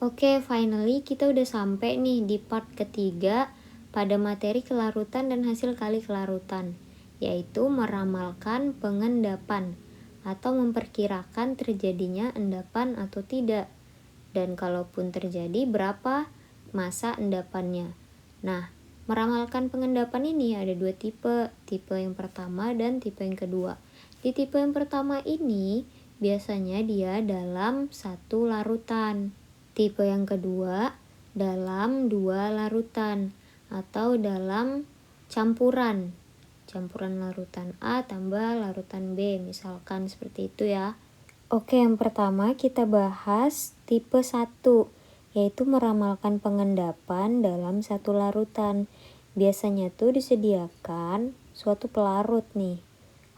Oke, finally kita udah sampai nih di part ketiga pada materi kelarutan dan hasil kali kelarutan, yaitu meramalkan pengendapan atau memperkirakan terjadinya endapan atau tidak, dan kalaupun terjadi berapa masa endapannya. Nah, meramalkan pengendapan ini ada dua tipe yang pertama dan tipe yang kedua. Di tipe yang pertama ini biasanya dia dalam satu larutan. Tipe yang kedua dalam dua larutan atau dalam campuran larutan A tambah larutan B, misalkan seperti itu ya. Oke, yang pertama kita bahas tipe 1, yaitu meramalkan pengendapan dalam satu larutan. Biasanya tuh disediakan suatu pelarut nih,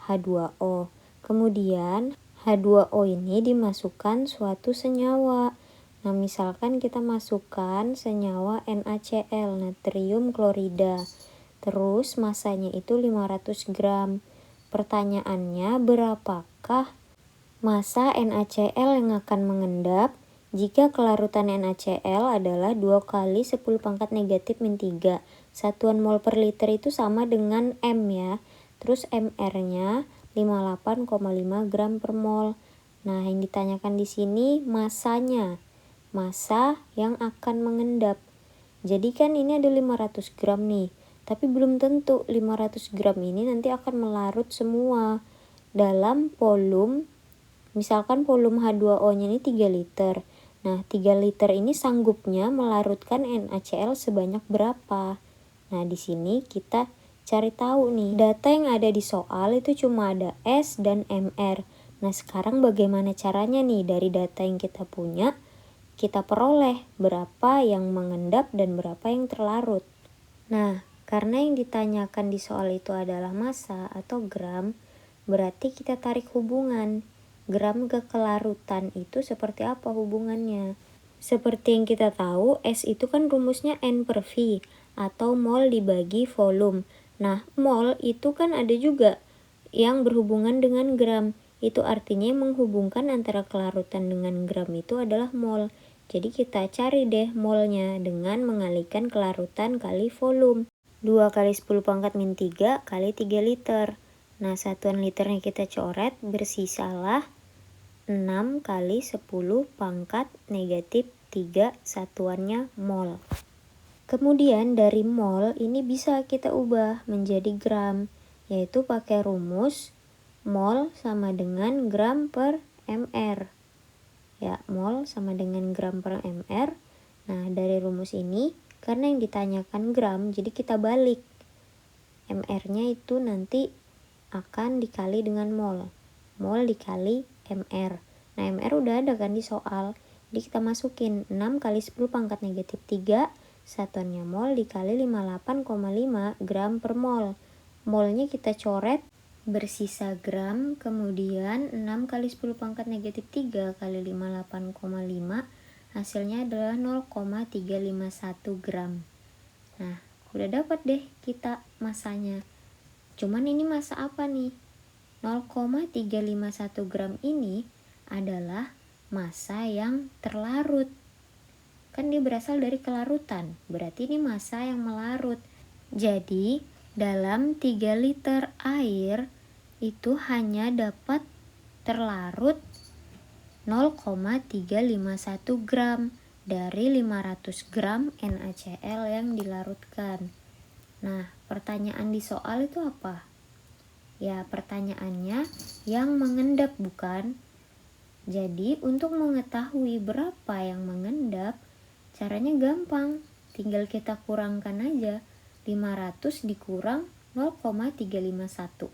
H2O. Kemudian H2O ini dimasukkan suatu senyawa. Nah, misalkan kita masukkan senyawa NaCl, natrium klorida. Terus masanya itu 500 gram. Pertanyaannya, berapakah massa NaCl yang akan mengendap jika kelarutan NaCl adalah 2 kali 10 pangkat negatif min 3. Satuan mol per liter itu sama dengan M ya. Terus MR-nya 58,5 gram per mol. Nah, yang ditanyakan di sini massanya. Massa yang akan mengendap. Jadi kan ini ada 500 gram nih. Tapi belum tentu 500 gram ini nanti akan melarut semua dalam volume. Misalkan volume H2O-nya ini 3 liter. Nah, 3 liter ini sanggupnya melarutkan NaCl sebanyak berapa? Nah, di sini kita cari tahu nih. Data yang ada di soal itu cuma ada S dan MR. Nah, sekarang bagaimana caranya nih dari data yang kita punya? Kita peroleh berapa yang mengendap dan berapa yang terlarut. Nah, karena yang ditanyakan di soal itu adalah massa atau gram, berarti kita tarik hubungan. Gram ke kelarutan itu seperti apa hubungannya? Seperti yang kita tahu, S itu kan rumusnya N per V atau mol dibagi volume. Nah, mol itu kan ada juga yang berhubungan dengan gram. Itu artinya yang menghubungkan antara kelarutan dengan gram itu adalah mol. Jadi kita cari deh molnya dengan mengalihkan kelarutan kali volume. 2 kali 10 pangkat min 3 kali 3 liter. Nah, satuan liternya kita coret, bersisalah 6 kali 10 pangkat negatif 3 satuannya mol. Kemudian dari mol ini bisa kita ubah menjadi gram, yaitu pakai rumus mol sama dengan gram per mr. Ya, mol sama dengan gram per mr. Nah, dari rumus ini, karena yang ditanyakan gram, jadi kita balik. mr-nya itu nanti akan dikali dengan mol. Mol dikali mr. Nah, mr udah ada kan di soal. Jadi kita masukin 6 kali 10 pangkat negatif 3, satuannya mol dikali 58,5 gram per mol. Molnya kita coret, bersisa gram, kemudian 6 kali 10 pangkat negatif 3 kali 58,5, hasilnya adalah 0,351 gram. Nah, udah dapat deh kita masanya. Cuman ini massa apa nih? 0,351 gram ini adalah massa yang terlarut. Kan dia berasal dari kelarutan, berarti ini massa yang melarut. Jadi, dalam 3 liter air itu hanya dapat terlarut 0,351 gram dari 500 gram NaCl yang dilarutkan. Nah, pertanyaan di soal itu apa? Ya, pertanyaannya yang mengendap bukan? Jadi, untuk mengetahui berapa yang mengendap, caranya gampang. Tinggal kita kurangkan aja. 500 dikurang 0,351.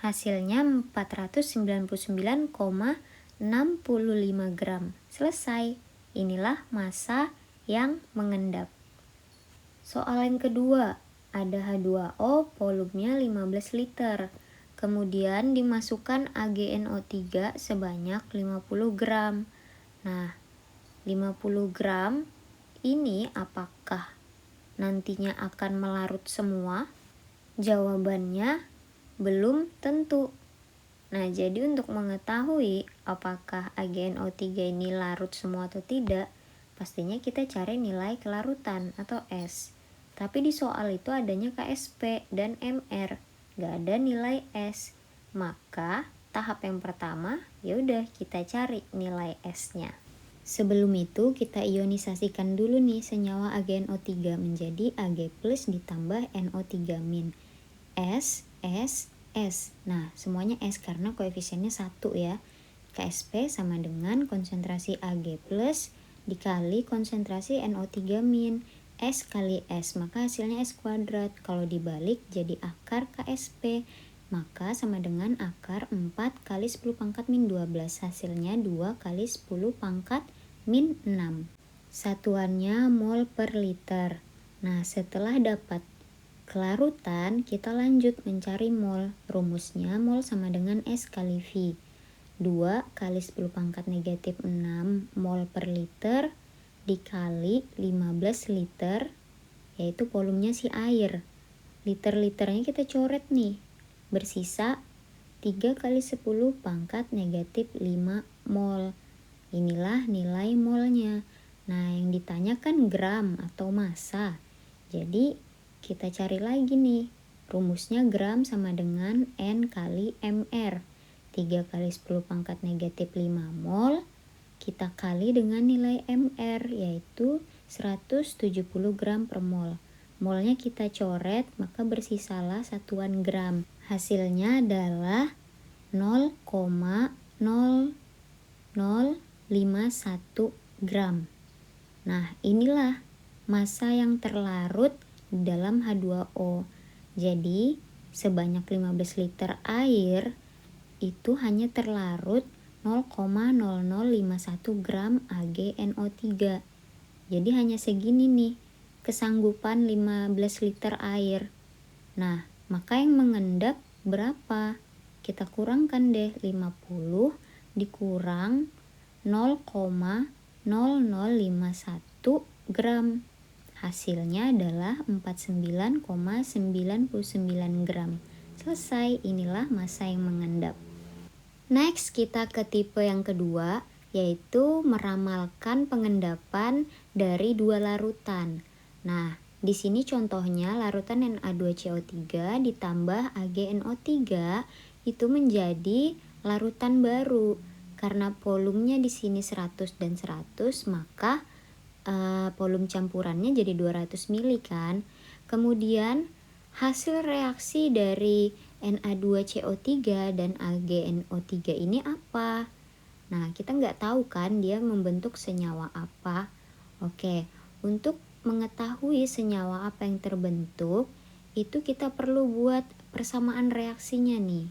Hasilnya 499,65 gram. Selesai. Inilah massa yang mengendap. Soal yang kedua, ada H2O volumenya 15 liter. Kemudian dimasukkan AgNO3 sebanyak 50 gram. Nah, 50 gram ini apakah nantinya akan melarut semua? Jawabannya belum tentu. Nah, jadi untuk mengetahui apakah AgNO3 ini larut semua atau tidak, pastinya kita cari nilai kelarutan atau S. Tapi di soal itu adanya KSP dan MR, gak ada nilai S. Maka tahap yang pertama, yaudah kita cari nilai S-nya. Sebelum itu kita ionisasikan dulu nih senyawa AgNO3 menjadi Ag+ ditambah NO3-. S, S, S. Nah, semuanya S karena koefisiennya 1 ya. KSP sama dengan konsentrasi Ag+ dikali konsentrasi NO3-. S kali S, maka hasilnya S kuadrat. Kalau dibalik jadi akar KSP, maka sama dengan akar 4 kali 10 pangkat min 12. Hasilnya 2 kali 10 pangkat min 6. Satuannya mol per liter. Nah, setelah dapat kelarutan, kita lanjut mencari mol. Rumusnya mol sama dengan S kali V. 2 kali 10 pangkat negatif 6 mol per liter dikali 15 liter, yaitu volumenya si air. Liter-liternya kita coret nih. Bersisa 3 kali 10 pangkat negatif 5 mol. Inilah nilai molnya. Nah, yang ditanyakan gram atau massa. Jadi, kita cari lagi nih. Rumusnya gram sama dengan N kali MR. 3 kali 10 pangkat negatif 5 mol. Kita kali dengan nilai MR, yaitu 170 gram per mol. Molnya kita coret, maka bersisalah satuan gram. Hasilnya adalah 0,0051 gram. Nah, inilah massa yang terlarut di dalam H2O. Jadi, sebanyak 15 liter air itu hanya terlarut 0,0051 gram AgNO3. Jadi hanya segini nih kesanggupan 15 liter air. Nah, maka yang mengendap berapa? Kita kurangkan deh, 50 dikurang 0,0051 gram. Hasilnya adalah 49,99 gram. Selesai, inilah massa yang mengendap. Next, kita ke tipe yang kedua, yaitu meramalkan pengendapan dari dua larutan. Nah, di sini contohnya larutan Na2CO3 ditambah AgNO3 itu menjadi larutan baru. Karena volumenya di sini 100 dan 100, maka volume campurannya jadi 200 ml kan. Kemudian hasil reaksi dari Na2CO3 dan AgNO3 ini apa? Nah, kita nggak tahu kan dia membentuk senyawa apa. Oke, untuk mengetahui senyawa apa yang terbentuk, itu kita perlu buat persamaan reaksinya nih.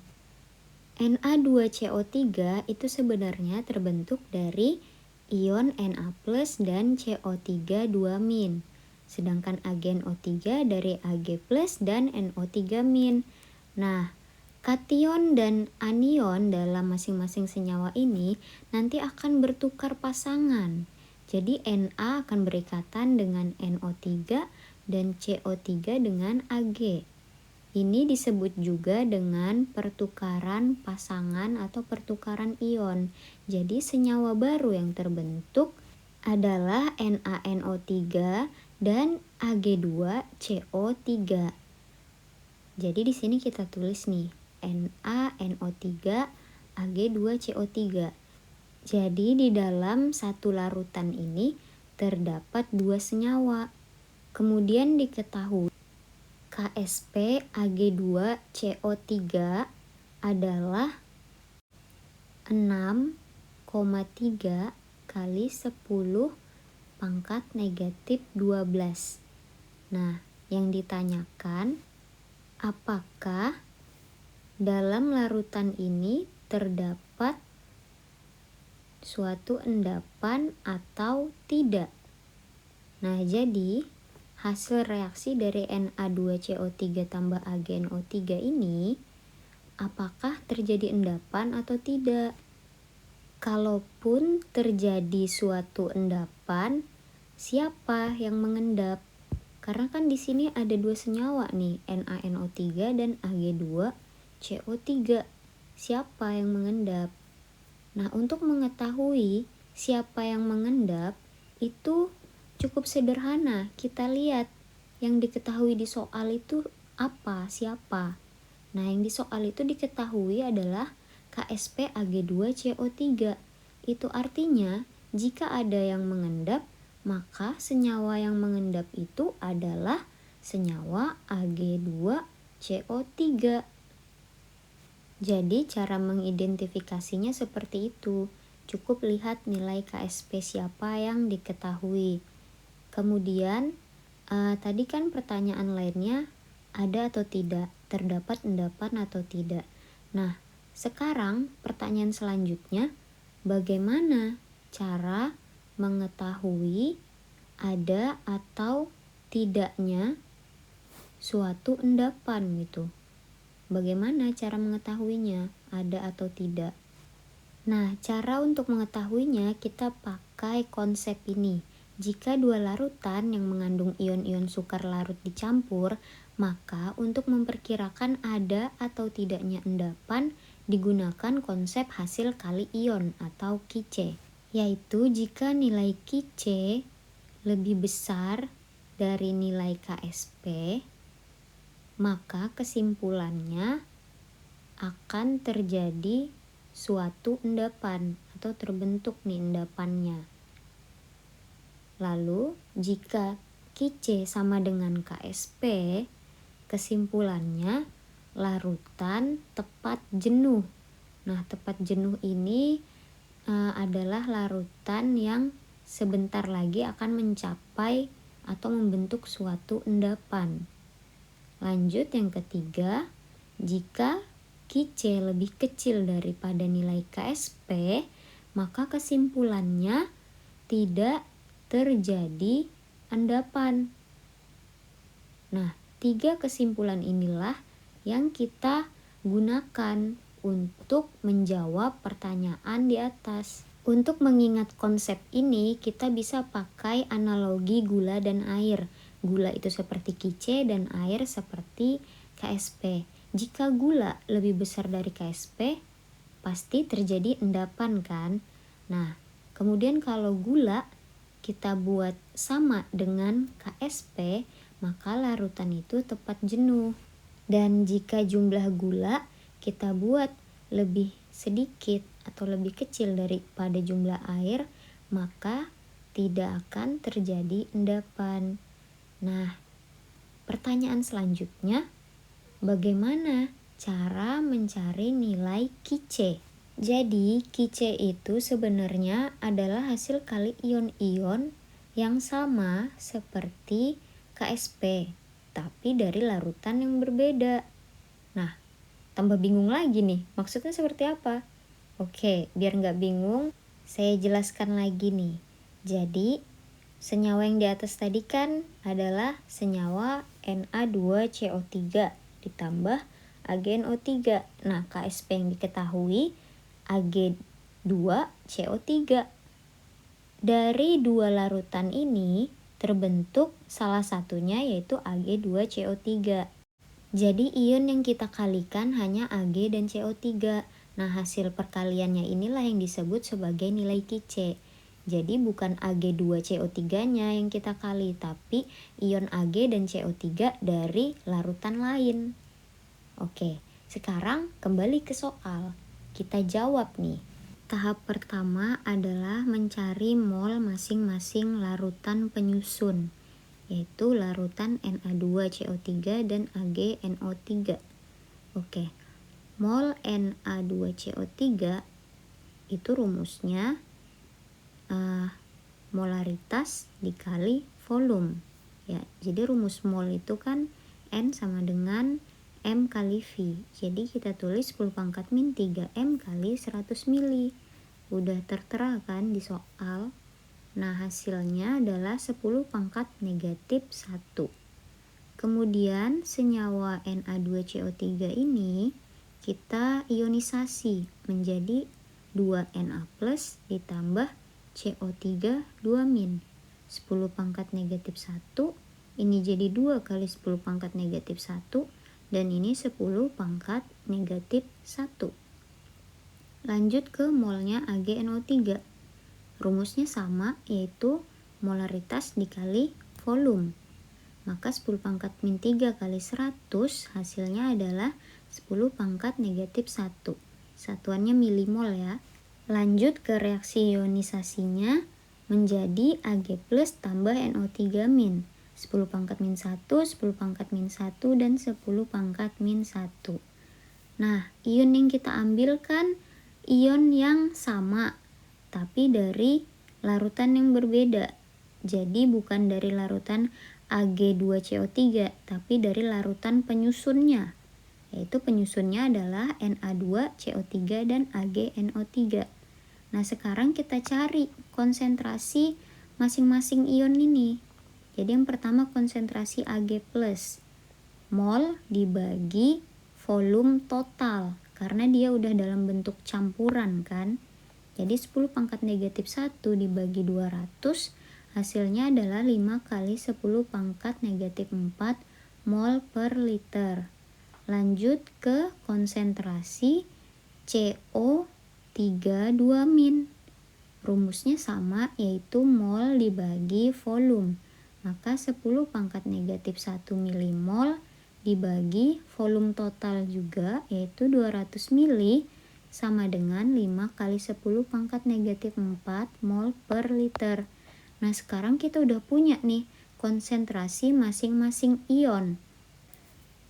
Na2CO3 itu sebenarnya terbentuk dari ion Na+ dan CO3 2-. Sedangkan AgNO3 dari Ag+ dan NO3-. Nah, kation dan anion dalam masing-masing senyawa ini nanti akan bertukar pasangan. Jadi Na akan berikatan dengan NO3 dan CO3 dengan Ag. Ini disebut juga dengan pertukaran pasangan atau pertukaran ion. Jadi senyawa baru yang terbentuk adalah NaNO3 dan Ag2CO3. Jadi di sini kita tulis nih NaNO3 Ag2CO3. Jadi di dalam satu larutan ini terdapat dua senyawa. Kemudian diketahui KSP Ag2CO3 adalah 6,3 kali 10 pangkat negatif 12. Nah, yang ditanyakan apakah dalam larutan ini terdapat suatu endapan atau tidak. Nah, jadi hasil reaksi dari Na2CO3 tambah AgNO3 ini apakah terjadi endapan atau tidak? Kalaupun terjadi suatu endapan, siapa yang mengendap? Karena kan di sini ada dua senyawa nih, NaNO3 dan Ag2CO3. Siapa yang mengendap? Nah, untuk mengetahui siapa yang mengendap, itu cukup sederhana. Kita lihat yang diketahui di soal itu apa, siapa. Nah, yang di soal itu diketahui adalah KSP Ag2CO3. Itu artinya jika ada yang mengendap, maka senyawa yang mengendap itu adalah senyawa Ag2CO3. Jadi cara mengidentifikasinya seperti itu. Cukup lihat nilai KSP siapa yang diketahui. Kemudian tadi kan pertanyaan lainnya ada atau tidak, terdapat endapan atau tidak. Nah, sekarang pertanyaan selanjutnya, bagaimana cara mengetahui ada atau tidaknya suatu endapan gitu? Bagaimana cara mengetahuinya ada atau tidak? Nah, cara untuk mengetahuinya kita pakai konsep ini. Jika dua larutan yang mengandung ion-ion sukar larut dicampur, maka untuk memperkirakan ada atau tidaknya endapan digunakan konsep hasil kali ion atau Kice, yaitu jika nilai Kice lebih besar dari nilai KSP, maka kesimpulannya akan terjadi suatu endapan atau terbentuk nih endapannya. Lalu jika Kice sama dengan KSP, kesimpulannya larutan tepat jenuh. Nah, tepat jenuh ini adalah larutan yang sebentar lagi akan mencapai atau membentuk suatu endapan. Lanjut yang ketiga, jika Kice lebih kecil daripada nilai KSP, maka kesimpulannya tidak terjadi endapan. Nah, 3 kesimpulan inilah yang kita gunakan untuk menjawab pertanyaan di atas. Untuk mengingat konsep ini, kita bisa pakai analogi gula dan air. Gula itu seperti Kice dan air seperti KSP. Jika gula lebih besar dari KSP, pasti terjadi endapan kan? Nah, kemudian kalau gula kita buat sama dengan KSP, maka larutan itu tepat jenuh. Dan jika jumlah gula kita buat lebih sedikit atau lebih kecil daripada jumlah air, maka tidak akan terjadi endapan. Nah, pertanyaan selanjutnya, bagaimana cara mencari nilai Kice? Jadi, Kice itu sebenarnya adalah hasil kali ion-ion yang sama seperti KSP, tapi dari larutan yang berbeda. Nah, tambah bingung lagi nih, maksudnya seperti apa? Oke, biar nggak bingung, saya jelaskan lagi nih. Jadi, senyawa yang di atas tadi kan adalah senyawa Na2CO3 ditambah AgNO3. Nah, KSP yang diketahui Ag2CO3. Dari dua larutan ini terbentuk salah satunya yaitu Ag2CO3. Jadi ion yang kita kalikan hanya Ag dan CO3. Nah, hasil perkaliannya inilah yang disebut sebagai nilai Kice. Jadi bukan Ag2CO3-nya yang kita kali, tapi ion Ag dan CO3 dari larutan lain. Oke, sekarang kembali ke soal. Kita jawab nih. Tahap pertama adalah mencari mol masing-masing larutan penyusun, yaitu larutan Na2CO3 dan AgNO3. Oke, mol Na2CO3 itu rumusnya molaritas dikali volume. Ya, jadi rumus mol itu kan N sama dengan M kali V. Jadi kita tulis 10 pangkat min 3M kali 100 mili. Udah tertera kan di soal. Nah, hasilnya adalah 10 pangkat negatif 1. Kemudian senyawa Na2CO3 ini kita ionisasi menjadi 2Na plus ditambah CO3 2-. 10 pangkat negatif 1. Ini jadi 2 kali 10 pangkat negatif 1. Dan ini 10 pangkat negatif 1. Lanjut ke molnya AgNO3. Rumusnya sama, yaitu molaritas dikali volume. Maka 10 pangkat min 3 kali 100 hasilnya adalah 10 pangkat negatif 1. Satuannya milimol ya. Lanjut ke reaksi ionisasinya menjadi Ag plus tambah NO3 min. 10 pangkat min 1, 10 pangkat min 1, dan 10 pangkat min 1. Nah, ion yang kita ambil kan ion yang sama, tapi dari larutan yang berbeda. Jadi bukan dari larutan Ag2CO3, tapi dari larutan penyusunnya. Yaitu penyusunnya adalah Na2CO3 dan AgNO3. Nah, sekarang kita cari konsentrasi masing-masing ion ini. Jadi yang pertama konsentrasi Ag+, mol dibagi volume total, karena dia udah dalam bentuk campuran kan. Jadi 10 pangkat negatif 1 dibagi 200, hasilnya adalah 5 kali 10 pangkat negatif 4 mol per liter. Lanjut ke konsentrasi CO32 min. Rumusnya sama, yaitu mol dibagi volume. Maka 10 pangkat negatif 1 milimol dibagi volume total juga, yaitu 200 mili, sama dengan 5 kali 10 pangkat negatif 4 mol per liter. Nah, sekarang kita udah punya nih konsentrasi masing-masing ion.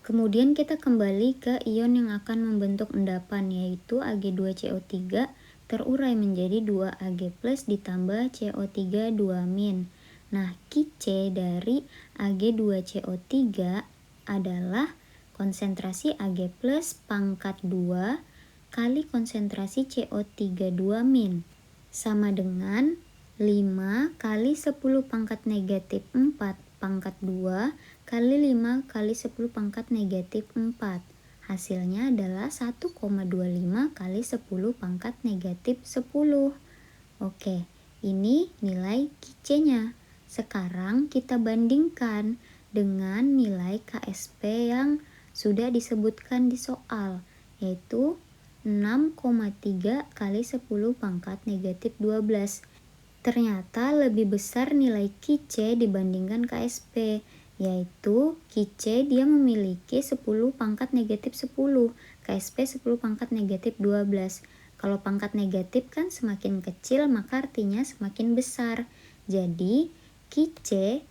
Kemudian kita kembali ke ion yang akan membentuk endapan, yaitu Ag2CO3 terurai menjadi 2Ag plus ditambah CO3 2-. Nah, Qc dari Ag2CO3 adalah konsentrasi Ag plus pangkat 2 kali konsentrasi CO3 2-, sama dengan 5 kali 10 pangkat negatif 4 pangkat 2 kali 5 kali 10 pangkat negatif 4. Hasilnya adalah 1,25 kali 10 pangkat negatif 10. Oke, ini nilai Qc-nya. Sekarang kita bandingkan dengan nilai Ksp yang sudah disebutkan di soal, yaitu 6,3 kali 10 pangkat negatif 12. Ternyata lebih besar nilai Qc dibandingkan Ksp, yaitu Qc dia memiliki 10 pangkat negatif 10, Ksp 10 pangkat negatif 12. Kalau pangkat negatif kan semakin kecil, maka artinya semakin besar. Jadi Qc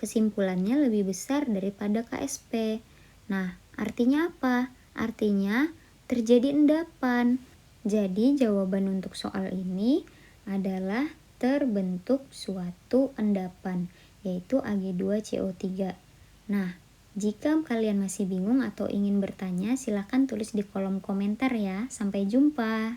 kesimpulannya lebih besar daripada Ksp. Nah, artinya apa? Artinya terjadi endapan. Jadi jawaban untuk soal ini adalah terbentuk suatu endapan, yaitu Ag2CO3. Nah, jika kalian masih bingung atau ingin bertanya, silakan tulis di kolom komentar ya. Sampai jumpa.